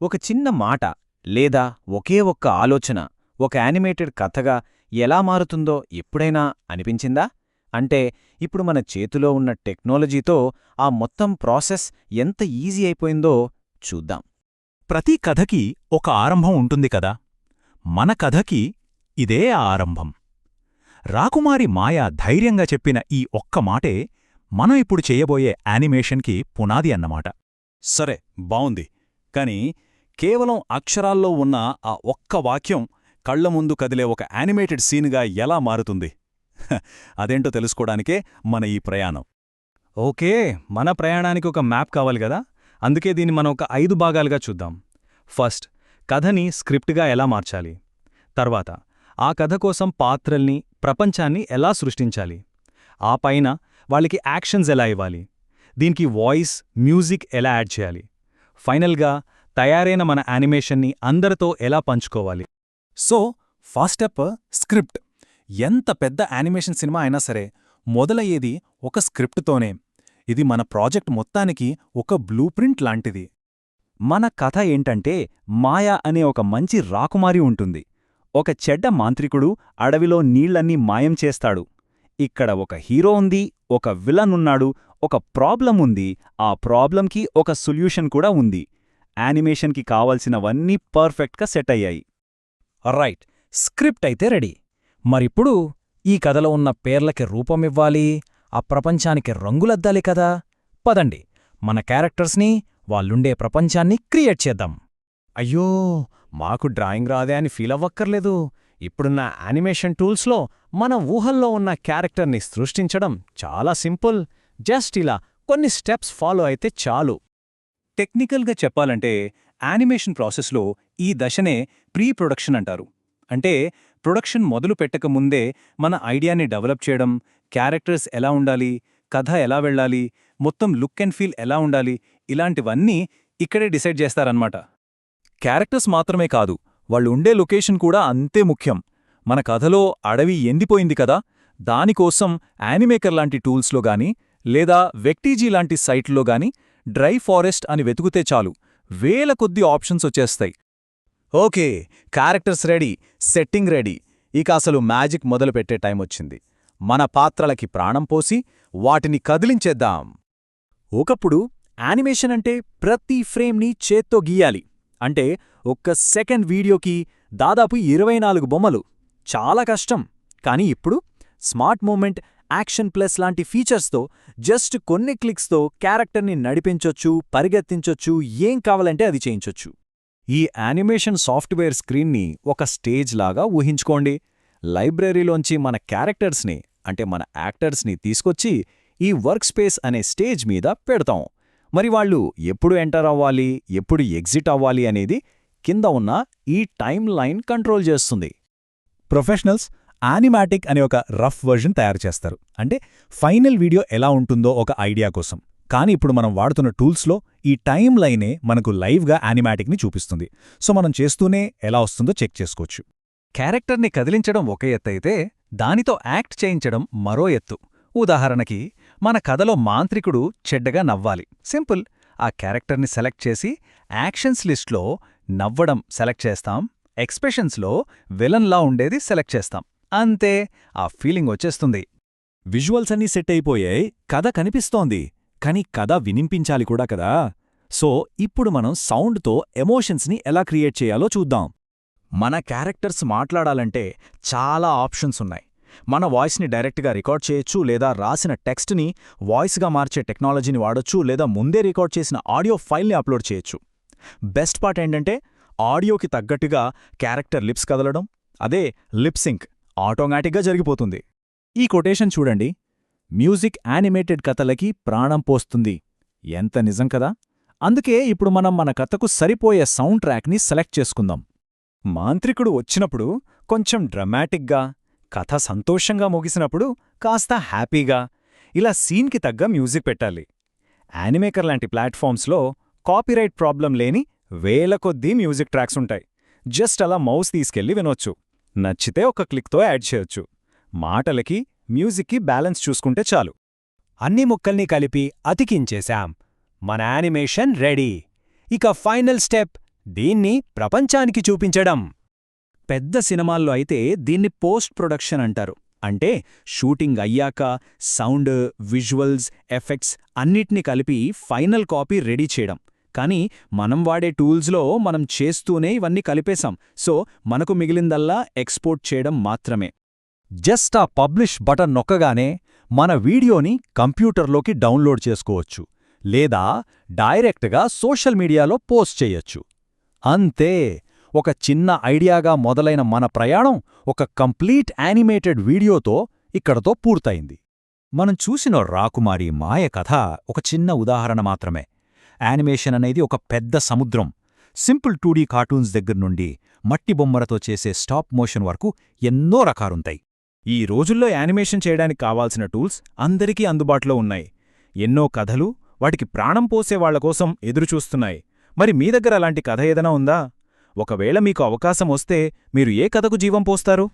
ఒక చిన్న మాట లేదా ఒకే ఒక్క ఆలోచన ఒక యానిమేటెడ్ కథగా ఎలా మారుతుందో ఎప్పుడైనా అనిపించిందా? అంటే ఇప్పుడు మన చేతిలో ఉన్న టెక్నాలజీతో ఆ మొత్తం ప్రాసెస్ ఎంత ఈజీ అయిపోయిందో చూద్దాం. ప్రతి కథకి ఒక ఆరంభం ఉంటుంది కదా. మన కథకి ఇదే ఆ ఆరంభం. రాకుమారి మాయ ధైర్యంగా చెప్పిన ఈ ఒక్క మాటే మనం ఇప్పుడు చేయబోయే యానిమేషన్కి పునాది అన్నమాట. సరే, బావుంది. కాని కేవలం అక్షరాల్లో ఉన్న ఆ ఒక్క వాక్యం కళ్ల ముందు కదిలే ఒక యానిమేటెడ్ సీన్గా ఎలా మారుతుంది? అదేంటో తెలుసుకోవడానికే మన ఈ ప్రయాణం. ఓకే, మన ప్రయాణానికి ఒక మ్యాప్ కావాలి కదా. అందుకే దీన్ని మనం ఒక 5 భాగాలుగా చూద్దాం. ఫస్ట్, కథని స్క్రిప్ట్గా ఎలా మార్చాలి. తర్వాత, ఆ కథ కోసం పాత్రల్ని, ప్రపంచాన్ని ఎలా సృష్టించాలి. ఆ పైన వాళ్ళకి యాక్షన్స్ ఎలా ఇవ్వాలి. దీనికి వాయిస్, మ్యూజిక్ ఎలా యాడ్ చేయాలి. ఫైనల్గా తయారైన మన యానిమేషన్ని అందరితో ఎలా పంచుకోవాలి. So first step script. ఎంత పెద్ద యానిమేషన్ సినిమా అయినా సరే మొదలయ్యేది ఒక స్క్రిప్ట్తోనే. ఇది మన ప్రాజెక్ట్ మొత్తానికి ఒక బ్లూ ప్రింట్ లాంటిది. మన కథ ఏంటంటే, మాయా అనే ఒక మంచి రాకుమారి ఉంటుంది. ఒక చెడ్డ మాంత్రికుడు అడవిలో నీళ్లన్నీ మాయం చేస్తాడు. ఇక్కడ ఒక హీరో ఉంది, ఒక విలన్ ఉన్నాడు, ఒక ప్రాబ్లం ఉంది, ఆ ప్రాబ్లంకి ఒక సొల్యూషన్ కూడా ఉంది. యానిమేషన్కి కావలసినవన్నీ పర్ఫెక్ట్గా సెట్ అయ్యాయి. రైట్, స్క్రిప్ట్ అయితే రెడీ. మరిప్పుడు ఈ కథలో ఉన్న పేర్లకి రూపమివ్వాలి, ఆ ప్రపంచానికి రంగులద్దాలి కదా. పదండి, మన క్యారెక్టర్స్ని, వాళ్ళుండే ప్రపంచాన్ని క్రియేట్ చేద్దాం. అయ్యో, మాకు డ్రాయింగ్ రాదే అని ఫీల్ అవ్వక్కర్లేదు. ఇప్పుడున్న యానిమేషన్ టూల్స్లో మన ఊహల్లో ఉన్న క్యారెక్టర్ని సృష్టించడం చాలా సింపుల్. జస్ట్ ఇలా కొన్ని స్టెప్స్ ఫాలో అయితే చాలు. టెక్నికల్గా చెప్పాలంటే యానిమేషన్ ప్రాసెస్లో ఈ దశనే ప్రీ ప్రొడక్షన్ అంటారు. అంటే ప్రొడక్షన్ మొదలు పెట్టకముందే మన ఐడియాని డెవలప్ చేయడం, క్యారెక్టర్స్ ఎలా ఉండాలి, కథ ఎలా వెళ్ళాలి, మొత్తం లుక్ అండ్ ఫీల్ ఎలా ఉండాలి, ఇలాంటివన్నీ ఇక్కడే డిసైడ్ చేస్తారన్నమాట. క్యారెక్టర్స్ మాత్రమే కాదు, వాళ్ళు ఉండే లొకేషన్ కూడా అంతే ముఖ్యం. మన కథలో అడవి ఎండిపోయింది కదా, దానికోసం యానిమేకర్ లాంటి టూల్స్లో గాని లేదా వెక్టీజీ లాంటి సైట్లో గాని డ్రై ఫారెస్ట్ అని వెతుకుతే చాలు, వేల కొద్ది ఆప్షన్స్ వచ్చేస్తాయి. Okay, characters ready, setting ready. ఇక అసలు మ్యాజిక్ మొదలుపెట్టే టైం వచ్చింది. మన పాత్రలకి ప్రాణం పోసి వాటిని కదిలించేద్దాం. ఒకప్పుడు యానిమేషన్ అంటే ప్రతి ఫ్రేమ్ని చేత్తో గీయాలి. అంటే ఒక్క సెకండ్ వీడియోకి దాదాపు 24 బొమ్మలు. చాలా కష్టం. కానీ ఇప్పుడు స్మార్ట్ మూమెంట్, యాక్షన్ ప్లస్ లాంటి ఫీచర్స్తో జస్ట్ కొన్ని క్లిక్స్తో క్యారెక్టర్ని నడిపించొచ్చు, పరిగెత్తించొచ్చు, ఏం కావాలంటే అది చేయించొచ్చు. ఈ యానిమేషన్ సాఫ్ట్వేర్ స్క్రీన్ని ఒక స్టేజ్ లాగా ఊహించుకోండి. లైబ్రరీలోంచి మన క్యారెక్టర్స్ని, అంటే మన యాక్టర్స్ని తీసుకొచ్చి ఈ వర్క్ స్పేస్ అనే స్టేజ్ మీద పెడతాం. మరి వాళ్ళు ఎప్పుడు ఎంటర్ అవ్వాలి, ఎప్పుడు ఎగ్జిట్ అవ్వాలి అనేది కింద ఉన్న ఈ టైమ్ లైన్ కంట్రోల్ చేస్తుంది. ప్రొఫెషనల్స్ యానిమాటిక్ అనే ఒక రఫ్ వర్జన్ తయారు చేస్తారు. అంటే ఫైనల్ వీడియో ఎలా ఉంటుందో ఒక ఐడియా కోసం. కానీ ఇప్పుడు మనం వాడుతున్న టూల్స్లో ఈ టైమ్ లైనే మనకు లైవ్గా యానిమాటిక్ని చూపిస్తుంది. సో మనం చేస్తూనే ఎలా వస్తుందో చెక్ చేసుకోవచ్చు. క్యారెక్టర్ని కదిలించడం ఒక ఎత్తైతే, దానితో యాక్ట్ చేయించడం మరో ఎత్తు. ఉదాహరణకి, మన కథలో మాంత్రికుడు చెడ్డగా నవ్వాలి. సింపుల్. ఆ క్యారెక్టర్ని సెలెక్ట్ చేసి యాక్షన్స్ లిస్ట్లో నవ్వడం సెలెక్ట్ చేస్తాం, ఎక్స్ప్రెషన్స్లో విలన్లా ఉండేది సెలెక్ట్ చేస్తాం. అంతే, ఆ ఫీలింగ్ వచ్చేస్తుంది. విజువల్స్ అన్నీ సెట్ అయిపోయాయి, కథ కనిపిస్తోంది. కానీ కథ వినిపించాలి కూడా కదా. సో ఇప్పుడు మనం సౌండ్తో ఎమోషన్స్ని ఎలా క్రియేట్ చేయాలో చూద్దాం. మన క్యారెక్టర్స్ మాట్లాడాలంటే చాలా ఆప్షన్స్ ఉన్నాయి. మన వాయిస్ని డైరెక్ట్గా రికార్డ్ చేయొచ్చు, లేదా రాసిన టెక్స్ట్ని వాయిస్గా మార్చే టెక్నాలజీని వాడొచ్చు, లేదా ముందే రికార్డ్ చేసిన ఆడియో ఫైల్ని అప్లోడ్ చేయొచ్చు. బెస్ట్ పార్ట్ ఏంటంటే, ఆడియోకి తగ్గట్టుగా క్యారెక్టర్ లిప్స్ కదలడం, అదే లిప్సింక్ ఆటోమేటిక్గా జరిగిపోతుంది. ఈ కొటేషన్ చూడండి, మ్యూజిక్ యానిమేటెడ్ కథలకి ప్రాణం పోస్తుంది. ఎంత నిజం కదా. అందుకే ఇప్పుడు మనం మన కథకు సరిపోయే సౌండ్ ట్రాక్ని సెలెక్ట్ చేసుకుందాం. మాంత్రికుడు వచ్చినప్పుడు కొంచెం డ్రమాటిక్గా, కథ సంతోషంగా ముగిసినప్పుడు కాస్త హ్యాపీగా, ఇలా సీన్కి తగ్గ మ్యూజిక్ పెట్టాలి. యానిమేకర్ లాంటి ప్లాట్ఫామ్స్లో కాపీరైట్ ప్రాబ్లం లేని వేల కొద్దీ మ్యూజిక్ ట్రాక్స్ ఉంటాయి. జస్ట్ అలా మౌస్ తీసుకెళ్లి వినొచ్చు. నచ్చితే ఒక క్లిక్తో యాడ్ చేయొచ్చు. మాటలకి, మ్యూజిక్కి బ్యాలెన్స్ చూసుకుంటే చాలు. అన్ని ముక్కల్ని కలిపి అతికించేశాం. మన యానిమేషన్ రెడీ. ఇక ఫైనల్ స్టెప్ దీన్ని ప్రపంచానికి చూపించడం. పెద్ద సినిమాల్లో అయితే దీన్ని పోస్ట్ ప్రొడక్షన్ అంటారు. అంటే షూటింగ్ అయ్యాక సౌండ్, విజువల్స్, ఎఫెక్ట్స్ అన్నిటినీ కలిపి ఫైనల్ కాపీ రెడీ చేయడం. కానీ మనం వాడే టూల్స్లో మనం చేస్తూనే ఇవన్నీ కలిపేశాం. సో మనకు మిగిలిందల్లా ఎక్స్పోర్ట్ చేయడం మాత్రమే. జస్ట్ ఆ పబ్లిష్ బటన్ నొక్కగానే మన వీడియోని కంప్యూటర్లోకి డౌన్లోడ్ చేసుకోవచ్చు, లేదా డైరెక్ట్గా సోషల్ మీడియాలో పోస్ట్ చేయొచ్చు. అంతే. ఒక చిన్న ఐడియాగా మొదలైన మన ప్రయాణం ఒక కంప్లీట్ యానిమేటెడ్ వీడియోతో ఇక్కడతో పూర్తయింది. మనం చూసిన రాకుమారి మాయ కథ ఒక చిన్న ఉదాహరణ మాత్రమే. యానిమేషన్ అనేది ఒక పెద్ద సముద్రం. సింపుల్ 2D కార్టూన్స్ దగ్గర్నుండి మట్టి బొమ్మలతో చేసే స్టాప్ మోషన్ వరకు ఎన్నో రకాలుంటాయి. ఈ రోజుల్లో యానిమేషన్ చేయడానికి కావాల్సిన టూల్స్ అందరికీ అందుబాటులో ఉన్నాయి. ఎన్నో కథలు వాటికి ప్రాణం పోసే వాళ్లకోసం ఎదురుచూస్తున్నాయి. మరి మీ దగ్గర అలాంటి కథ ఏదైనా ఉందా? ఒకవేళ మీకు అవకాశం వస్తే మీరు ఏ కథకు జీవం పోస్తారు?